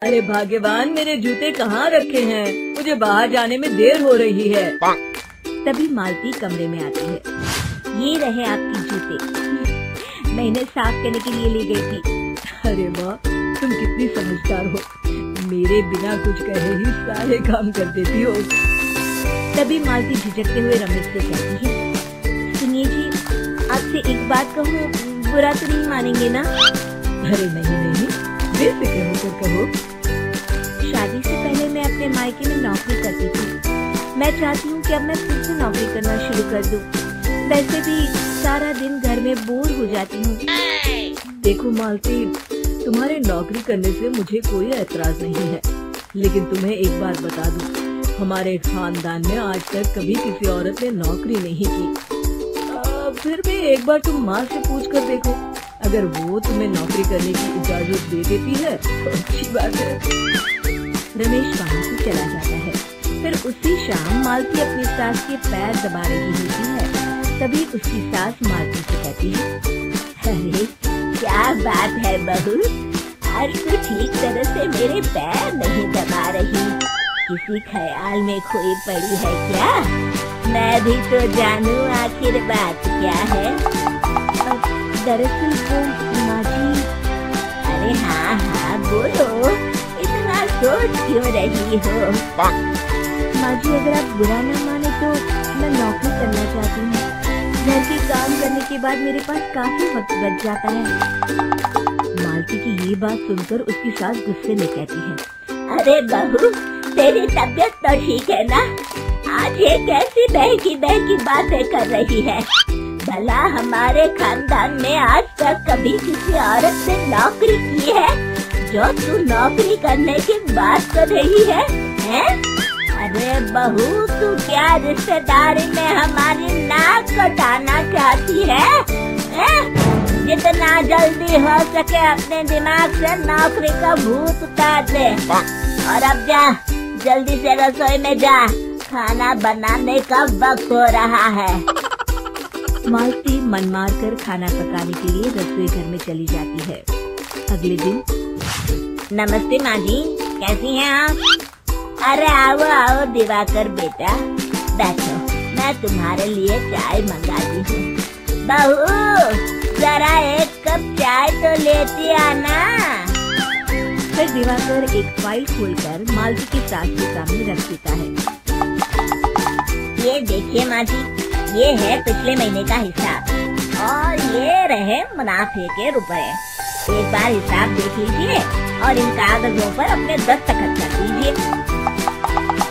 अरे भाग्यवान, मेरे जूते कहाँ रखे हैं? मुझे बाहर जाने में देर हो रही है। तभी मालती कमरे में आती है। ये रहे आपकी जूते, मैं इन्हें साफ करने के लिए ले गई थी। अरे वाह, तुम कितनी समझदार हो। मेरे बिना कुछ कहे ही सारे काम कर देती हो। तभी मालती झिझकते हुए रमेश से कहती है, सुनिए जी, आपसे एक बात कहूँ, बुरा तो नहीं मानेंगे ना? अरे नहीं नहीं, बेफिक्र होकर कहो। शादी से पहले मैं अपने मायके में नौकरी करती थी। मैं चाहती हूँ कि अब मैं फिर से नौकरी करना शुरू कर दूँ। वैसे भी सारा दिन घर में बोर हो जाती हूँ। देखो मालती, तुम्हारे नौकरी करने से मुझे कोई ऐतराज नहीं है, लेकिन तुम्हें एक बात बता दूं, हमारे खानदान में आज तक कभी किसी औरत ने नौकरी नहीं की। फिर भी एक बार तुम माँ से पूछ कर देखो, अगर वो तुम्हें नौकरी करने की इजाजत दे देती है तो अच्छी बात है। रमेश वहाँ से चला जाता है। फिर उसी शाम मालती अपनी सास के पैर दबा रही होती है। तभी उसकी सास मालती से कहती है, अरे क्या बात है बहू, आज तो ठीक तरह से मेरे पैर नहीं दबा रही, किसी ख्याल में खोई पड़ी है क्या? मैं भी तो जानूं आखिर बात क्या है। दरअसल वो माँ जी। अरे हाँ बोलो, इतना सोच क्यों रही हो? माँ जी, अगर आप बुरा न माने तो मैं नौकरी करना चाहती हूँ। घर के काम करने के बाद मेरे पास काफी वक्त बच जाता है। मालती की ये बात सुनकर उसकी सास गुस्से में कहती है, अरे बहू, तेरी तबीयत तो ठीक है ना? आज ये कैसी बहकी बहकी बातें कर रही है? भला हमारे खानदान में आज तक कभी किसी औरत ने नौकरी की है जो तू नौकरी करने की बात कर रही है? अरे बहू, तू क्या रिश्तेदारी में हमारी नाक कटाना चाहती है? जितना जल्दी हो सके अपने दिमाग से नौकरी का भूत उतार दे, और अब जा, जल्दी से रसोई में जा, खाना बनाने का वक्त हो रहा है। मालती मन मार कर खाना पकाने के लिए रसोई घर में चली जाती है। अगले दिन, नमस्ते माँ जी, कैसी हैं आप? अरे आओ आओ दिवाकर बेटा, बैठो, मैं तुम्हारे लिए चाय मंगाती हूँ। बहू, जरा एक कप चाय तो लेती आना। फिर दिवाकर एक फाइल खोलकर मालती की सास के सामने रख देता है। ये देखिए माँ जी, ये है पिछले महीने का हिसाब, और ये रहे मुनाफे के रुपए। एक बार हिसाब देख लीजिए और इन कागजों पर अपने दस्तखत कर दीजिए।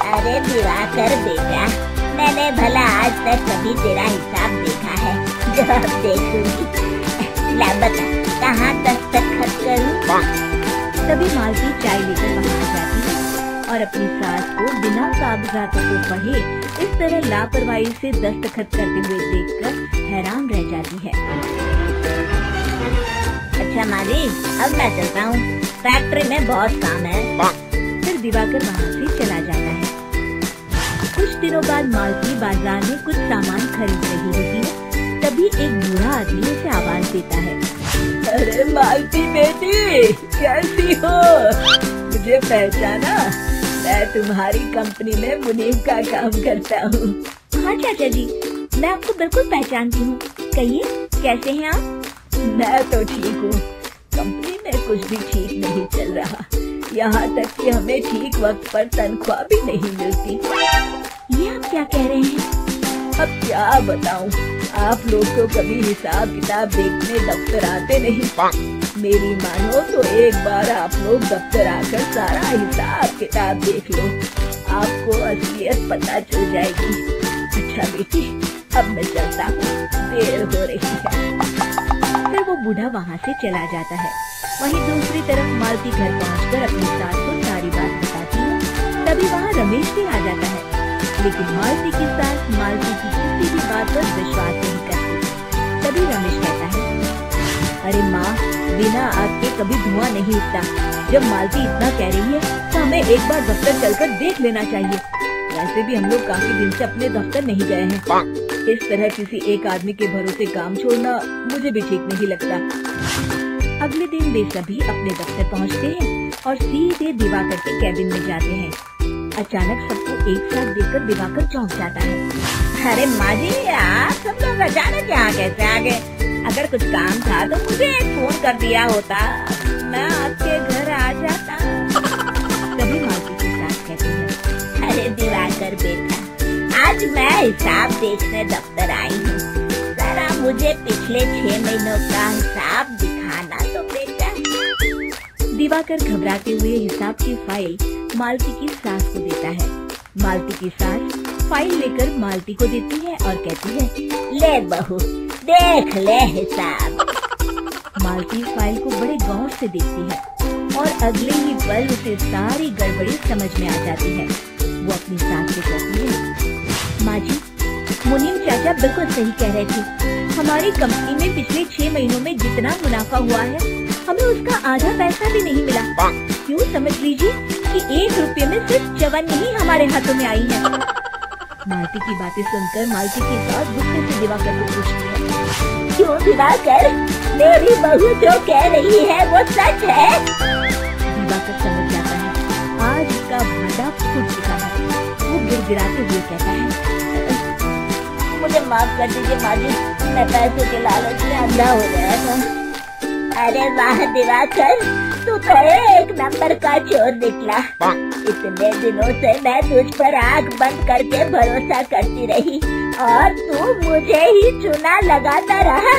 अरे दिवाकर बेटा, मैंने भला आज तक कभी तेरा हिसाब देखा है जो अब देखूंगी? ला बता, कहाँ दस्तखत करूँ? तभी मालती चाय लेकर बाहर जाती है और अपनी सास को बिना कागजातों को पढ़े इस तरह लापरवाही से दस्तखत करते हुए देखकर हैरान रह जाती है। अच्छा माली, अब मैं चलता हूँ, फैक्ट्री में बहुत काम है। फिर दिवाकर वहाँ से चला जाता है। कुछ दिनों बाद मालती बाजार में कुछ सामान खरीद रही होती है। तभी एक बूढ़ा आदमी उसे आवाज देता है, अरे मालती बेटी, कैसी हो? मुझे पहचाना? मैं तुम्हारी कंपनी में मुनीम का काम करता हूँ। हाँ चाचा जी, मैं आपको बिल्कुल पहचानती हूँ। कहिए, कैसे हैं आप? मैं तो ठीक हूँ, कंपनी में कुछ भी ठीक नहीं चल रहा, यहाँ तक कि हमें ठीक वक्त पर तनख्वाह भी नहीं मिलती। ये आप क्या कह रहे हैं? अब क्या बताऊँ, आप लोग तो कभी हिसाब किताब देखने दफ्तर आते नहीं। मेरी मानो तो एक बार आप लोग दफ्तर आकर सारा हिसाब किताब देख लो, आपको असलियत पता चल जाएगी। अच्छा बेटी, अब मैं चलता हूँ, देर हो रही है। फिर वो बूढ़ा वहाँ से चला जाता है। वहीं दूसरी तरफ मालती घर पहुँचकर अपनी सास को सारी बात बताती है। तभी वहाँ रमेश भी आ जाता है, लेकिन मालती की सास मालती की किसी भी बात पर विश्वास नहीं करती। तभी रमेश कहता है, अरे माँ, बिना आग के कभी धुआं नहीं उठता। जब मालती इतना कह रही है तो हमें एक बार दफ्तर चलकर देख लेना चाहिए। वैसे भी हम लोग काफी दिन से अपने दफ्तर नहीं गए हैं। इस तरह किसी एक आदमी के भरोसे काम छोड़ना मुझे भी ठीक नहीं लगता। अगले दिन वे सभी अपने दफ्तर पहुँचते हैं और सीधे दिवाकर के कैबिन में जाते हैं। अचानक सबको एक साथ देखकर दिवाकर चौंक जाता है। अरे माँ जी, आप सब लोग अचानक यहाँ कैसे आ गए? अगर कुछ काम था तो मुझे फोन कर दिया होता, मैं आपके घर आ जाता। तभी मालती की सास कहती है, अरे दिवाकर बेटा, आज मैं हिसाब देखने दफ्तर आई हूँ, जरा मुझे पिछले 6 महीनों का हिसाब दिखाना तो बेटा। दिवाकर घबराते हुए हिसाब की फाइल मालती की सास को देता है। मालती की सास फाइल लेकर मालती को देती है और कहती है, ले बहू, देख ले हिसाब। मालती फाइल को बड़े गौर से देखती है और अगले ही पल उसे सारी गड़बड़ी समझ में आ जाती है। वो अपनी सास से कहती है, माँ जी, मुनीम चाचा बिल्कुल सही कह रहे थे। हमारी कंपनी में पिछले 6 महीनों में जितना मुनाफा हुआ है, हमें उसका आधा पैसा भी नहीं मिला। क्यों समझ लीजिए कि 1 रुपये में सिर्फ चवन्नी ही हमारे हाथों में आई है। मालती की बातें सुनकर मालती की सास गुस्से से दिवाकर को पूछती है, क्यों दिवाकर, मेरी बहू जो कह रही है वो सच है? दिवाकर समझ जाता है आज उसका भांडा फूट चुका है। वो गिड़गिड़ाते हुए कहता है, मुझे माफ कर दीजिए माँ जी, मैं पैसों के लालच में अंधा हो गया था। अरे वाह दिवाकर, तू तो एक नंबर का चोर निकला। इतने दिनों से मैं तुझ पर आंख बंद करके भरोसा करती रही और तू मुझे ही चूना लगाता रहा।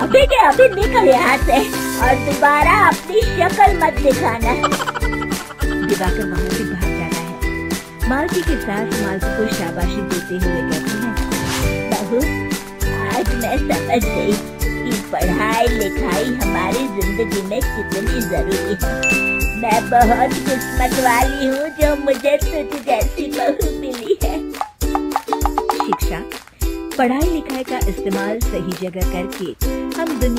अभी के अभी निकल यहाँ से और दोबारा अपनी शक्ल मत दिखाना। दिवाकर वहाँ से भाग जाता है। मालती की सास मालती को शाबाशी देते हुए कहती है, बहू, आज मैं समझ गई कि पढ़ाई लिखाई हमारी जिंदगी में कितनी जरूरी है। मैं बहुत किस्मत वाली हूँ जो मुझे तुझ जैसी बहू मिली है। शिक्षा, पढ़ाई लिखाई का इस्तेमाल सही जगह करके हम दुनिया